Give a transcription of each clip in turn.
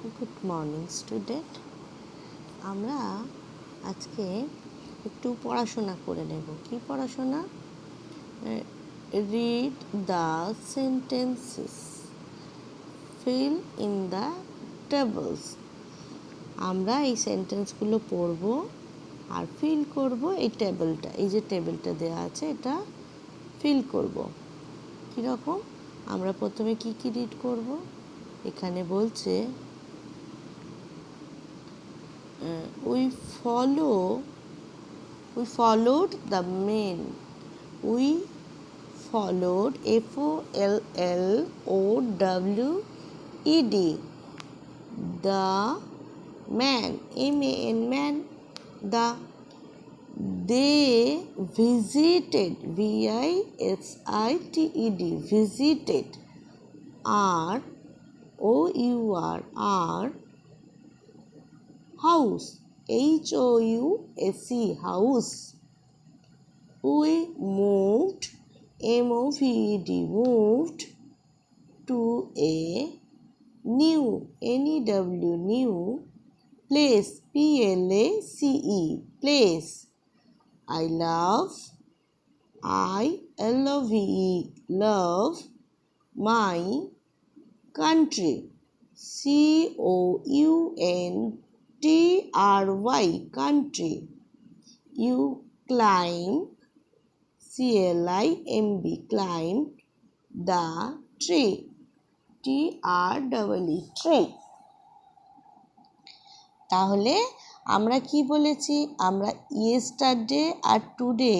Good morning student. আমরা আজকে একটু পড়াশোনা করে নেব। কি পড়াশোনা? Read the sentences, fill in the tables. আমরা এই সেন্টেন্সগুলো পড়ব আর ফিল করব এই টেবিলটা। এই যে টেবিলটা দেওয়া আছে এটা ফিল করব। কীরকম? আমরা প্রথমে কি কি রিড করব? এখানে বলছে we followed the men. We followed FOLLOWED the man, MAN, man. The they visited VISITED visited our house, HOUSE house. We moved moved to a new new place, PLACE place. I love love my country, COUNTRY country. You climb CLIMB climbed the tree, TREE tree. তাহলে আমরা কি বলেছি? আমরা yesterday আর today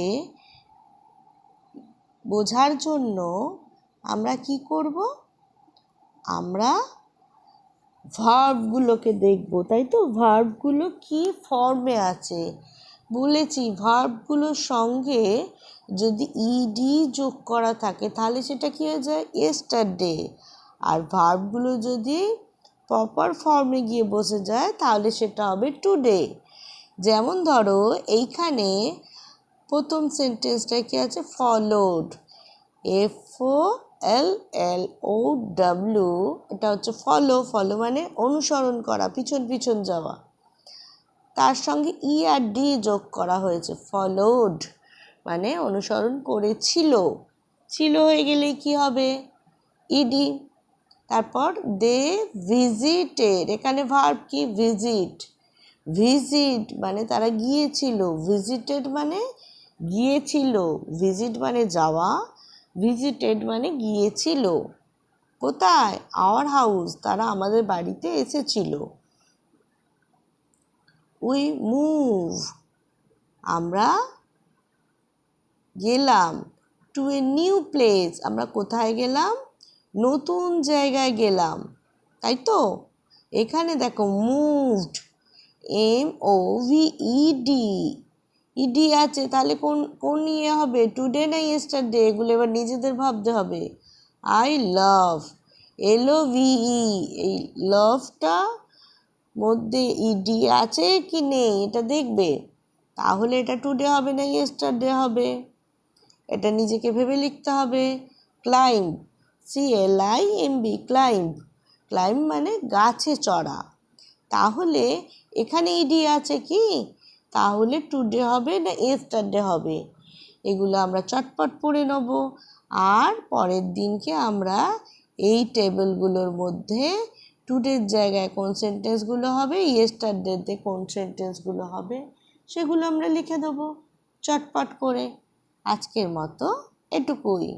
বোঝার জন্য আমরা কি করব? আমরা ভার্বগুলোকে দেখব, তাই তো? ভার্বগুলো কি ফর্মে আছে বলেছি। ভার্বগুলোর সঙ্গে যদি ইডি যোগ করা থাকে তাহলে সেটা কি হয়ে যায়? ইয়েস্টারডে। আর ভার্বগুলো যদি প্রপার ফর্মে গিয়ে বসে যায় তাহলে সেটা হবে টুডে। যেমন ধরো এইখানে প্রথম সেন্টেন্সটা কি আছে? ফলোড, FOLLOW, এটা হচ্ছে ফলো মানে অনুসরণ করা, পিছন যাওয়া। তার সঙ্গে ই আর ডি যোগ করা হয়েছে, ফলোড মানে অনুসরণ করেছিল। ছিল হয়ে গেলে কি হবে? ইডি। তারপর দে ভিজিটেড, এখানে ভার্ব কি? ভিজিট মানে তারা গিয়েছিল, ভিজিটেড মানে গিয়েছিল, ভিজিট মানে যাওয়া, ভিজিটেড মানে গিয়েছিল। কোথায়? আওয়ার হাউস, তারা আমাদের বাড়িতে এসেছিল। উই মুভ, আমরা গেলাম। টু এ নিউ প্লেস, আমরা কোথায় গেলাম? নতুন জায়গায় গেলাম, তাই তো? এখানে দেখো মুভড, MOVED, ইডি আছে, তাহলে কোন ইয়ে হবে? টুডে না ইয়েস্টারডে? এগুলো এবার নিজেদের ভাবতে হবে। আই লাভ, LOVE, এই লাভটা মধ্যে ইডি আছে কি নেই এটা দেখবে, তাহলে এটা টুডে হবে না ইয়েস্টারডে হবে। এটা নিজেকে ভেবে লিখতে হবে। ক্লাইম্ব, CLIMB ক্লাইম্ব মানে গাছে চড়া। তাহলে এখানে ইডি আছে কি? তাহলে টুডে হবে না ইয়েস্টারডে হবে? এগুলো আমরা চটপট পড়ে নেব। আর পরের দিনকে আমরা এই টেবিলগুলোর মধ্যে টুডের জায়গায় কোন সেন্টেন্সগুলো হবে, ইয়েস্টারডেতে কোন সেন্টেন্সগুলো হবে, সেগুলো আমরা লিখে দেবো চটপট করে। আজকের মতো এটুকুই।